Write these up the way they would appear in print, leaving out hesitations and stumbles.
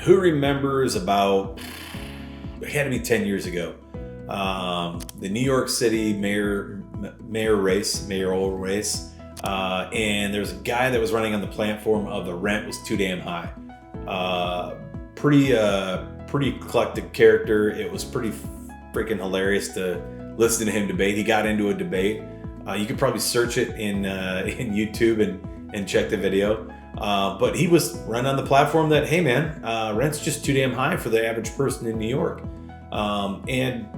who remembers about, it had to be 10 years ago, the New York City mayoral race, and there's a guy that was running on the platform of the rent was too damn high. Pretty eclectic character. It was pretty freaking hilarious to listen to him debate. He got into a debate. You could probably search it in YouTube and check the video. But he was running on the platform that, hey man, rent's just too damn high for the average person in New York. And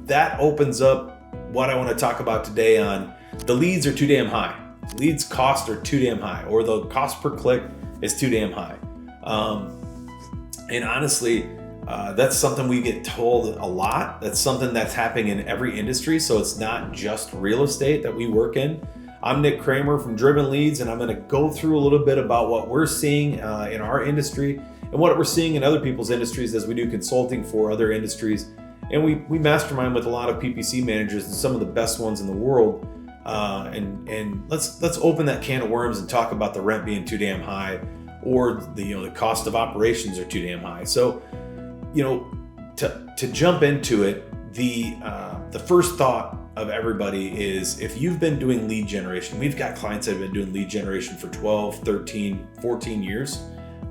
that opens up what I want to talk about today on the leads are too damn high. Leads cost are too damn high, or the cost per click is too damn high. And honestly, that's something we get told a lot. That's something that's happening in every industry. So it's not just real estate that we work in. I'm Nick Kramer from Driven Leads, and I'm going to go through a little bit about what we're seeing in our industry and what we're seeing in other people's industries as we do consulting for other industries. And we mastermind with a lot of PPC managers and some of the best ones in the world. And let's open that can of worms and talk about the rent being too damn high, or the cost of operations are too damn high. So, to jump into it, the first thought of everybody is, if you've been doing lead generation, we've got clients that have been doing lead generation for 12, 13, 14 years.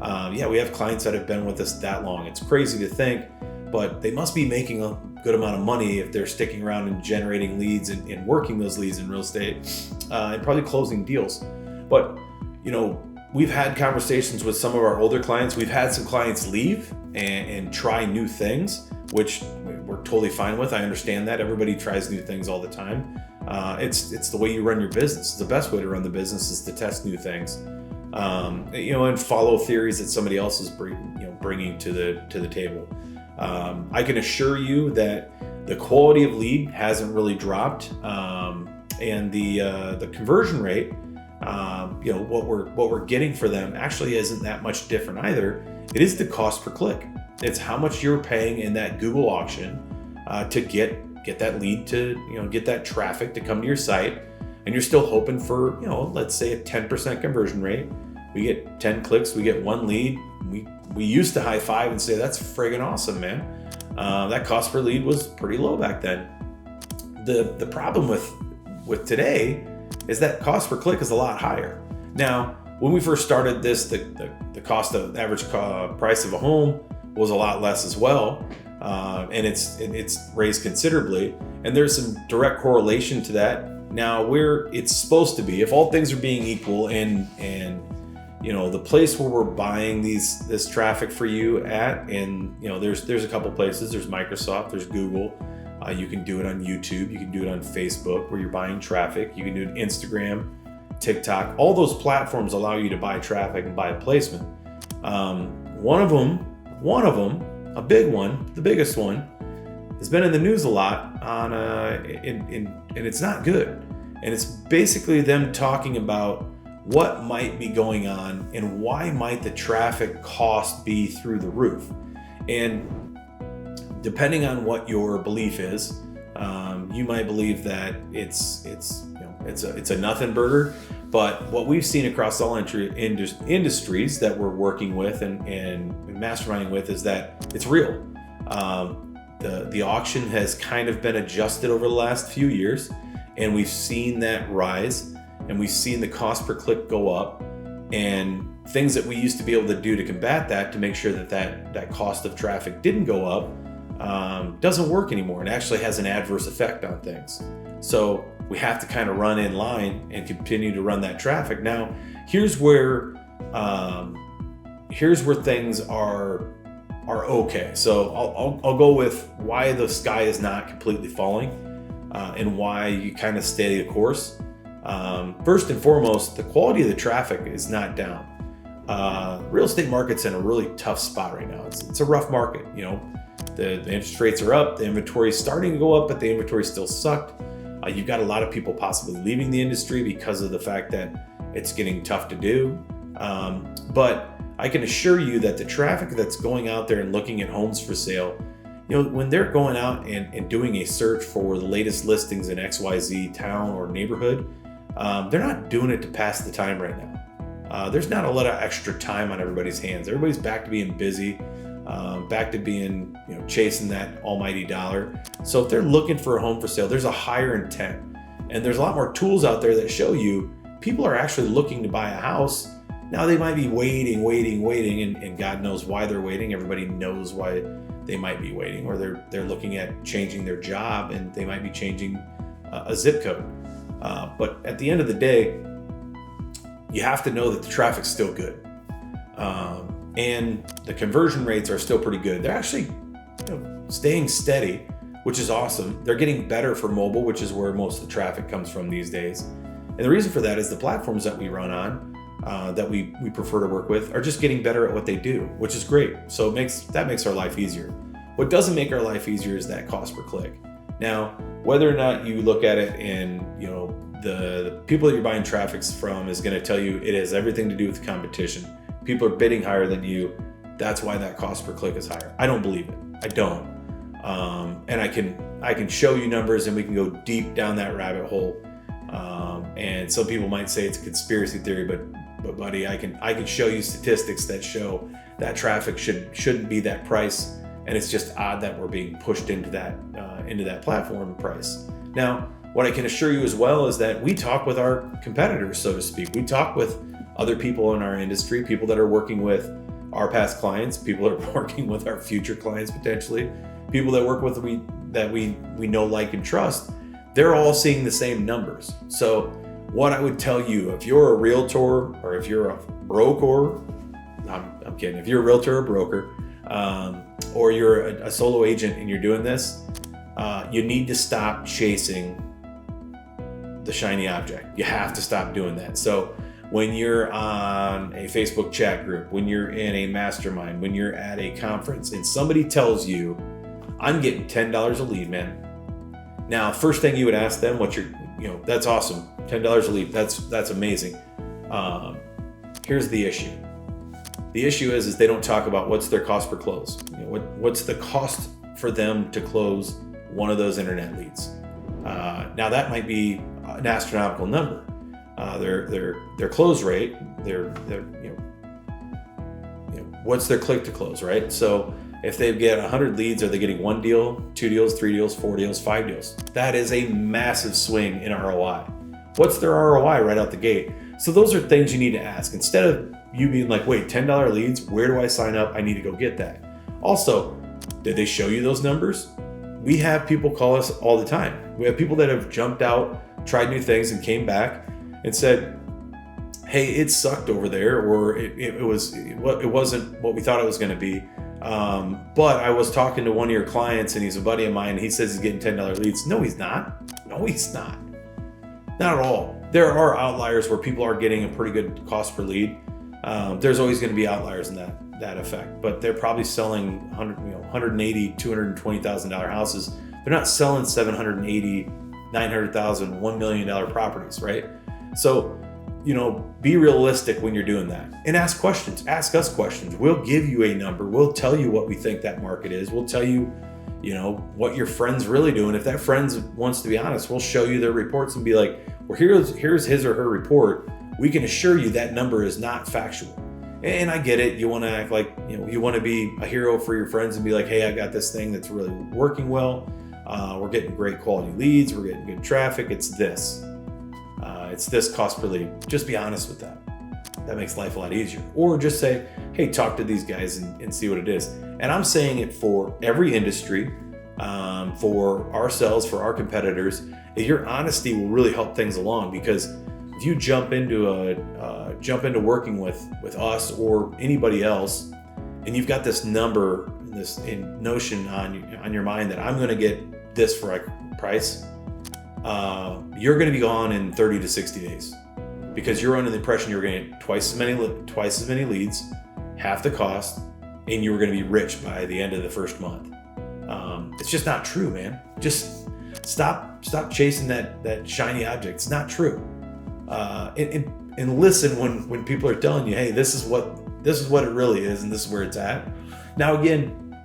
We have clients that have been with us that long. It's crazy to think, but they must be making a good amount of money if they're sticking around and generating leads and working those leads in real estate, and probably closing deals. But, we've had conversations with some of our older clients. We've had some clients leave and try new things, which we're totally fine with. I understand that. Everybody tries new things all the time. It's the way you run your business. The best way to run the business is to test new things, and follow theories that somebody else is bringing to the table. I can assure you that the quality of lead hasn't really dropped, and the conversion rate, what we're getting for them actually isn't that much different either. It is the cost per click. It's how much you're paying in that Google auction to get that lead, to get that traffic to come to your site, and you're still hoping for let's say a 10% conversion rate. We get 10 clicks, we get one lead. We used to high five and say, that's friggin' awesome, man. That cost per lead was pretty low back then. The problem with today is that cost per click is a lot higher. Now, when we first started this, the cost of average price of a home was a lot less as well, and it's raised considerably. And there's some direct correlation to that. Now, where it's supposed to be, if all things are being equal, and the place where we're buying this traffic for you at, and there's a couple places. There's Microsoft, there's Google. You can do it on YouTube. You can do it on Facebook, where you're buying traffic. You can do it on Instagram, TikTok. All those platforms allow you to buy traffic and buy a placement. One of them, a big one, the biggest one, has been in the news a lot on and it's not good. And it's basically them talking about what might be going on and why might the traffic cost be through the roof. And depending on what your belief is, you might believe that it's a nothing burger. But what we've seen across all industries that we're working with and masterminding with is that it's real. The auction has kind of been adjusted over the last few years, and we've seen that rise, and we've seen the cost per click go up, and things that we used to be able to do to combat that, to make sure that cost of traffic didn't go up, doesn't work anymore, and actually has an adverse effect on things. So we have to kind of run in line and continue to run that traffic. Now, here's where things are okay. So I'll go with why the sky is not completely falling, and why you kind of stay the course. First and foremost, the quality of the traffic is not down. Real estate market's in a really tough spot right now. It's a rough market. The interest rates are up, the inventory is starting to go up, but the inventory still sucked. You've got a lot of people possibly leaving the industry because of the fact that it's getting tough to do. But I can assure you that the traffic that's going out there and looking at homes for sale, when they're going out and doing a search for the latest listings in XYZ town or neighborhood, they're not doing it to pass the time right now. there's not a lot of extra time on everybody's hands. Everybody's back to being busy, back to being, chasing that almighty dollar. So if they're looking for a home for sale, there's a higher intent. And there's a lot more tools out there that show you people are actually looking to buy a house. Now they might be waiting, and God knows why they're waiting. Everybody knows why they might be waiting, or they're looking at changing their job, and they might be changing a zip code. But at the end of the day, you have to know that the traffic's still good, and the conversion rates are still pretty good. They're actually staying steady, which is awesome. They're getting better for mobile, which is where most of the traffic comes from these days. And the reason for that is the platforms that we run on, that we prefer to work with, are just getting better at what they do, which is great. So that makes our life easier. What doesn't make our life easier is that cost per click. Now, whether or not you look at it and the people that you're buying traffic from is going to tell you it has everything to do with competition. People are bidding higher than you. That's why that cost per click is higher. I don't believe it. I don't. And I can show you numbers, and we can go deep down that rabbit hole. And some people might say it's a conspiracy theory, but buddy, I can show you statistics that show that traffic shouldn't be that price, and it's just odd that we're being pushed into that platform price. Now, what I can assure you as well is that we talk with our competitors, so to speak. We talk with other people in our industry, people that are working with our past clients, people that are working with our future clients potentially, people that work with that we know, like, and trust. They're all seeing the same numbers. So what I would tell you, if you're a realtor or if you're a broker, I'm kidding, if you're a realtor or broker, or you're a solo agent and you're doing this, you need to stop chasing the shiny object. You have to stop doing that. So when you're on a Facebook chat group, when you're in a mastermind, when you're at a conference, and somebody tells you, I'm getting $10 a lead, man. Now, first thing you would ask them, that's awesome. $10 a lead, that's amazing. Here's the issue. The issue is they don't talk about what's their cost per close. What's the cost for them to close one of those internet leads? Now that might be an astronomical number. Their close rate, what's their click to close, right? So if they get 100 leads, are they getting 1 deal, 2 deals, 3 deals, 4 deals, 5 deals? That is a massive swing in ROI. What's their ROI right out the gate? So those are things you need to ask. Instead of you being like, wait, $10 leads, where do I sign up? I need to go get that. Also, did they show you those numbers? We have people call us all the time. We have people that have jumped out, tried new things, and came back and said, hey, it sucked over there, or it wasn't what we thought it was going to be. But I was talking to one of your clients, and he's a buddy of mine, and he says he's getting $10 leads. No, he's not. Not at all. There are outliers where people are getting a pretty good cost per lead. There's always going to be outliers in that effect, but they're probably selling $180,000, $220,000 houses. They're not selling $780,000, $900,000, $1 million properties, right? So, be realistic when you're doing that, and ask questions. Ask us questions. We'll give you a number. We'll tell you what we think that market is. We'll tell you, what your friend's really doing. If that friend wants to be honest, we'll show you their reports and be like, well, here's his or her report. We can assure you that number is not factual. And I get it. You want to act like, you want to be a hero for your friends and be like, hey, I got this thing that's really working well. We're getting great quality leads. We're getting good traffic. It's this cost per lead. Just be honest with that. That makes life a lot easier. Or just say, hey, talk to these guys and see what it is. And I'm saying it for every industry, for ourselves, for our competitors. Your honesty will really help things along, because if you jump into working with us or anybody else, and you've got this number, this notion on your mind that I'm going to get this for a price, you're going to be gone in 30 to 60 days, because you're under the impression you're going to get twice as many leads, half the cost, and you were going to be rich by the end of the first month. It's just not true, man. Just stop chasing that shiny object. It's not true. And listen when people are telling you, hey, this is what it really is, and this is where it's at. Now, again,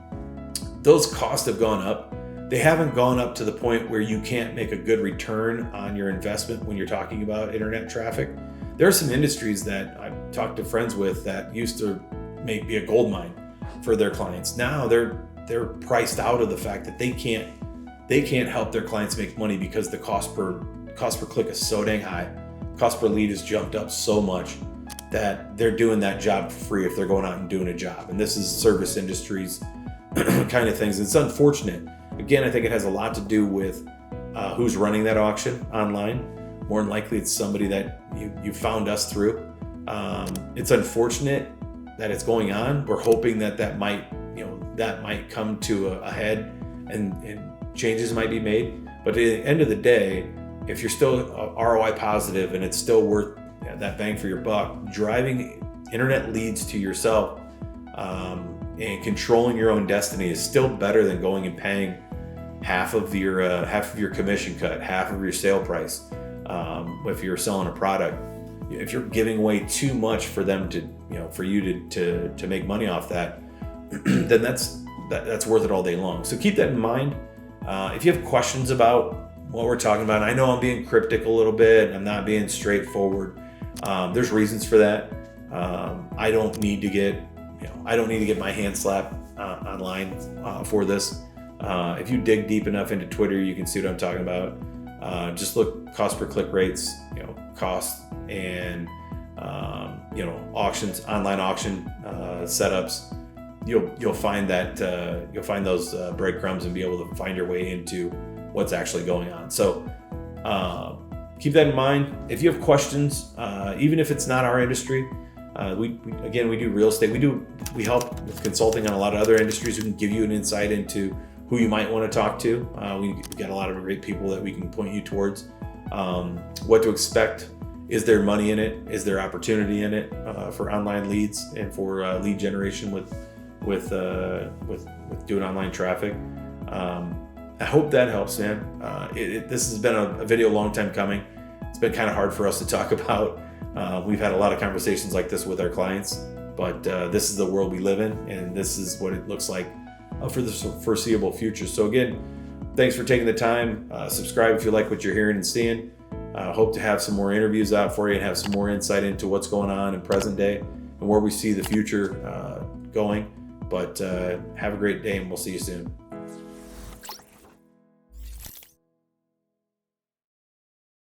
those costs have gone up. They haven't gone up to the point where you can't make a good return on your investment when you're talking about internet traffic. There are some industries that talked to friends with that used to be a gold mine for their clients. Now they're priced out of the fact that they can't help their clients make money because the cost per click is so dang high. Cost per lead has jumped up so much that they're doing that job for free if they're going out and doing a job. And this is service industries kind of things. It's unfortunate. Again, I think it has a lot to do with who's running that auction online. More than likely, it's somebody that you found us through. It's unfortunate that it's going on. We're hoping that might come to a head and changes might be made. But at the end of the day, if you're still ROI positive and it's still worth that bang for your buck, driving internet leads to yourself and controlling your own destiny is still better than going and paying half of your commission cut, half of your sale price. If you're selling a product, if you're giving away too much for them for you to make money off that, then that's worth it all day long. So keep that in mind. If you have questions about what we're talking about, I know I'm being cryptic a little bit, I'm not being straightforward. There's reasons for that. I don't need to get my hand slapped online for this. If you dig deep enough into Twitter, you can see what I'm talking about. Just look cost per click rates, cost and auctions, online auction setups. You'll find those breadcrumbs and be able to find your way into what's actually going on. So keep that in mind. If you have questions, even if it's not our industry, we do real estate. We help with consulting on a lot of other industries. We can give you an insight into who you might want to talk to. We've got a lot of great people that we can point you towards. What to expect. Is there money in it? Is there opportunity in it for online leads and for lead generation with doing online traffic? I hope that helps, man. This has been a video a long time coming. It's been kind of hard for us to talk about. We've had a lot of conversations like this with our clients, but this is the world we live in, and this is what it looks like for the foreseeable future. So again, thanks for taking the time. Subscribe if you like what you're hearing and seeing. Hope to have some more interviews out for you and have some more insight into what's going on in present day and where we see the future going. But have a great day, and we'll see you soon.